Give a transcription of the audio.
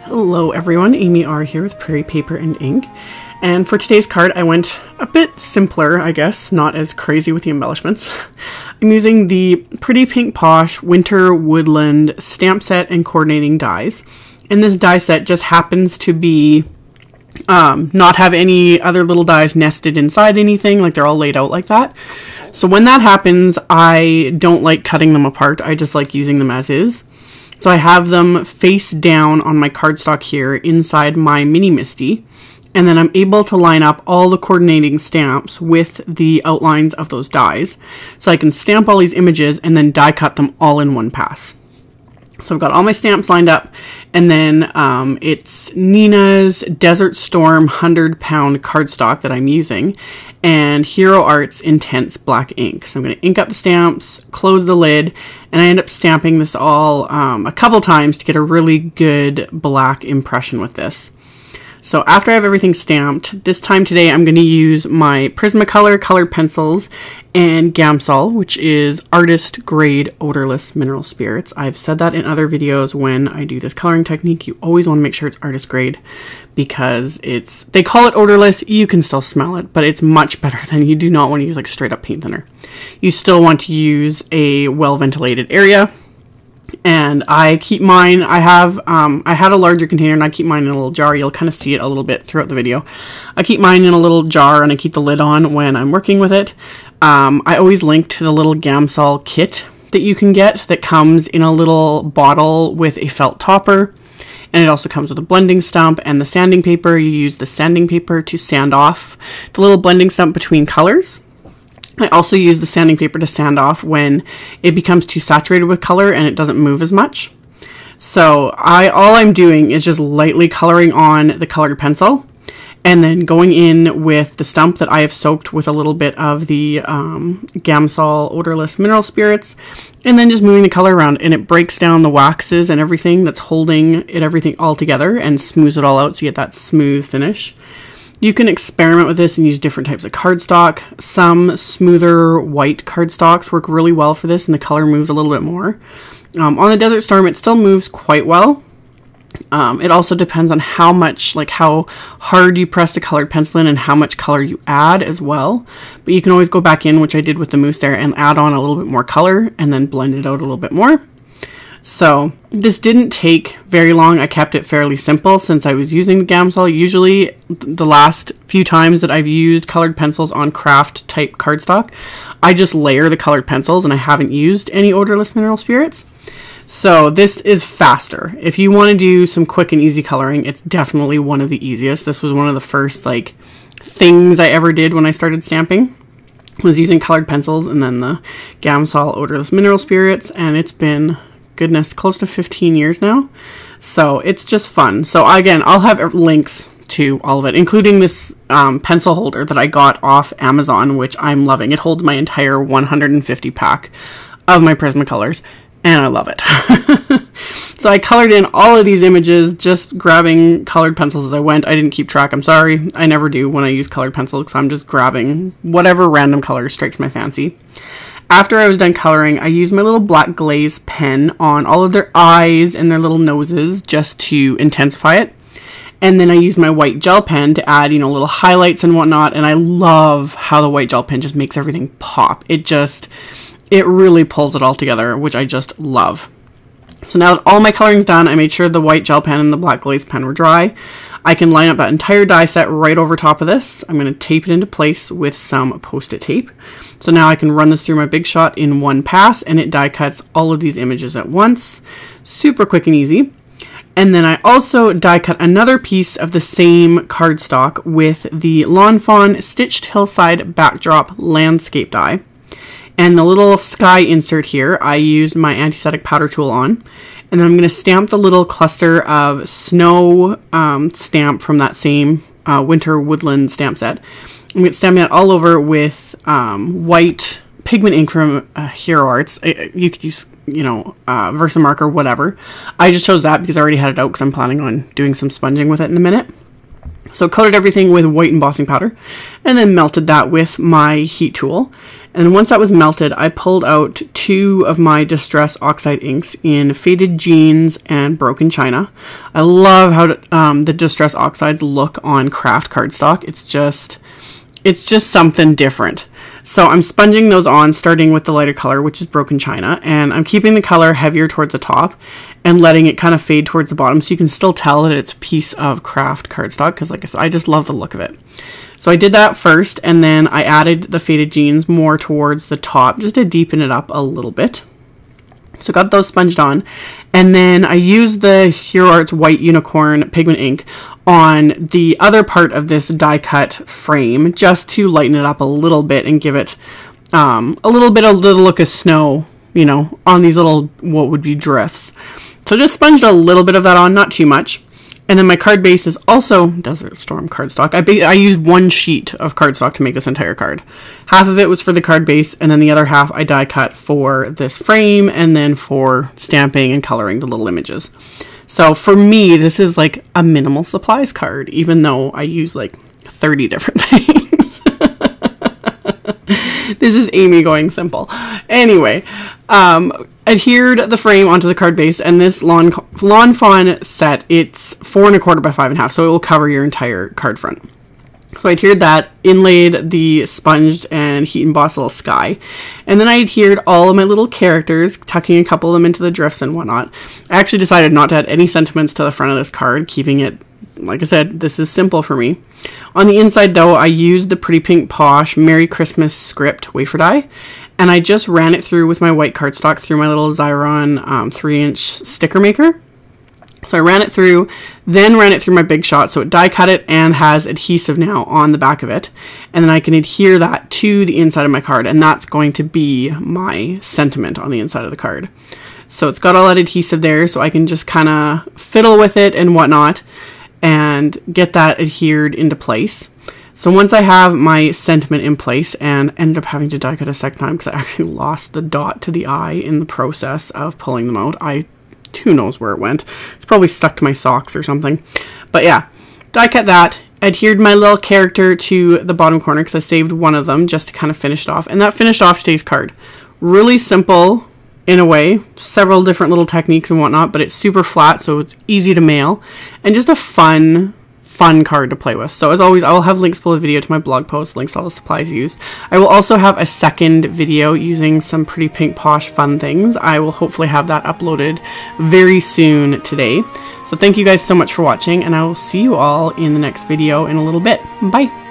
Hello everyone, AmyR here with Prairie Paper and Ink. And for today's card I went a bit simpler, I guess, not as crazy with the embellishments. I'm using the Pretty Pink Posh Winter Woodland stamp set and coordinating dies. And this die set just happens to be not have any other little dies nested inside anything, like they're all laid out like that. So when that happens, I don't like cutting them apart, I just like using them as is. So I have them face down on my cardstock here inside my mini MISTI, and then I'm able to line up all the coordinating stamps with the outlines of those dies. So I can stamp all these images and then die cut them all in one pass. So I've got all my stamps lined up, and then it's Neenah's Desert Storm 100-pound cardstock that I'm using, and Hero Art's Intense Black ink. So I'm going to ink up the stamps, close the lid, and I end up stamping this all a couple times to get a really good black impression with this. So after I have everything stamped, this time today I'm going to use my Prismacolor colored pencils and Gamsol, which is artist grade odorless mineral spirits. I've said that in other videos when I do this coloring technique. You always want to make sure it's artist grade because they call it odorless, you can still smell it, but it's much better than you do not want to use like straight up paint thinner. You still want to use a well ventilated area. And I keep mine, I had a larger container and I keep mine in a little jar. You'll kind of see it a little bit throughout the video. I keep mine in a little jar and I keep the lid on when I'm working with it. I always link to the little Gamsol kit that you can get that comes in a little bottle with a felt topper. And it also comes with a blending stump and the sanding paper. You use the sanding paper to sand off the little blending stump between colors. I also use the sanding paper to sand off when it becomes too saturated with color and it doesn't move as much. So all I'm doing is just lightly coloring on the colored pencil and then going in with the stump that I have soaked with a little bit of the Gamsol odorless mineral spirits, and then just moving the color around, and it breaks down the waxes and everything that's holding everything all together and smooths it all out so you get that smooth finish. You can experiment with this and use different types of cardstock. Some smoother white cardstocks work really well for this and the color moves a little bit more. On the Desert Storm, it still moves quite well. It also depends on how hard you press the colored pencil in and how much color you add as well. But you can always go back in, which I did with the mousse there, and add on a little bit more color and then blend it out a little bit more. So this didn't take very long. I kept it fairly simple since I was using the Gamsol. Usually the last few times that I've used colored pencils on craft type cardstock, I just layer the colored pencils and I haven't used any odorless mineral spirits. So this is faster. If you want to do some quick and easy coloring, it's definitely one of the easiest. This was one of the first things I ever did when I started stamping, was using colored pencils and then the Gamsol odorless mineral spirits, and it's been, goodness, close to 15 years now. So it's just fun. So again, I'll have links to all of it, including this pencil holder that I got off Amazon, which I'm loving. It holds my entire 150 pack of my Prismacolors, and I love it. So I colored in all of these images, just grabbing colored pencils as I went. I didn't keep track, I'm sorry. I never do when I use colored pencils because I'm just grabbing whatever random color strikes my fancy. After I was done coloring, I used my little black glaze pen on all of their eyes and their little noses just to intensify it. And then I used my white gel pen to add, little highlights and whatnot. And I love how the white gel pen just makes everything pop. It really pulls it all together, which I just love. So now that all my coloring's done, I made sure the white gel pen and the black glaze pen were dry. I can line up that entire die set right over top of this. I'm going to tape it into place with some Post-it tape. So now I can run this through my Big Shot in one pass, and it die cuts all of these images at once. Super quick and easy. And then I also die cut another piece of the same cardstock with the Lawn Fawn Stitched Hillside Backdrop Landscape die. And the little sky insert here, I used my anti-static powder tool on. And then I'm going to stamp the little cluster of snow stamp from that same Winter Woodland stamp set. I'm going to stamp that all over with white pigment ink from Hero Arts. You could use, Versamark or whatever. I just chose that because I already had it out because I'm planning on doing some sponging with it in a minute. So coated everything with white embossing powder and then melted that with my heat tool. And once that was melted, I pulled out 2 of my Distress Oxide inks in Faded Jeans and Broken China. I love how the Distress Oxides look on craft cardstock. It's just something different. So I'm sponging those on, starting with the lighter color, which is Broken China, and I'm keeping the color heavier towards the top and letting it kind of fade towards the bottom so you can still tell that it's a piece of craft cardstock, because like I said, I just love the look of it. So I did that first, and then I added the Faded Jeans more towards the top just to deepen it up a little bit. So got those sponged on, and then I used the Hero Arts White Unicorn pigment ink on the other part of this die cut frame just to lighten it up a little bit and give it a little bit of the look of snow, you know, on these little, what would be drifts. So just sponged a little bit of that on, not too much. And then my card base is also Desert Storm cardstock. I used 1 sheet of cardstock to make this entire card. Half of it was for the card base, and then the other half I die cut for this frame and then for stamping and coloring the little images. So for me, this is like a minimal supplies card, even though I use like 30 different things. This is Amy going simple. Anyway, adhered the frame onto the card base, and this Lawn Fawn set, it's 4 1/4 by 5 1/2, so it will cover your entire card front. So I adhered that, inlaid the sponged and heat embossed little sky, and then I adhered all of my little characters, tucking a couple of them into the drifts and whatnot. I actually decided not to add any sentiments to the front of this card, keeping it, like I said, this is simple for me. On the inside though, I used the Pretty Pink Posh Merry Christmas script wafer die, and I just ran it through with my white cardstock through my little Xyron 3-inch sticker maker. So I ran it through, then ran it through my Big Shot, so it die cut it and has adhesive now on the back of it. And then I can adhere that to the inside of my card, and that's going to be my sentiment on the inside of the card. So it's got all that adhesive there, so I can just kind of fiddle with it and whatnot and get that adhered into place. So once I have my sentiment in place, and ended up having to die cut a second time because I actually lost the dot to the eye in the process of pulling them out. Who knows where it went. It's probably stuck to my socks or something. But yeah, die cut that, adhered my little character to the bottom corner because I saved one of them just to kind of finish it off. And that finished off today's card. Really simple in a way, several different little techniques and whatnot, but it's super flat, so it's easy to mail, and just a fun card to play with. So as always, I will have links below the video to my blog post, links to all the supplies used. I will also have a second video using some Pretty Pink Posh fun things. I will hopefully have that uploaded very soon today. So thank you guys so much for watching, and I will see you all in the next video in a little bit. Bye!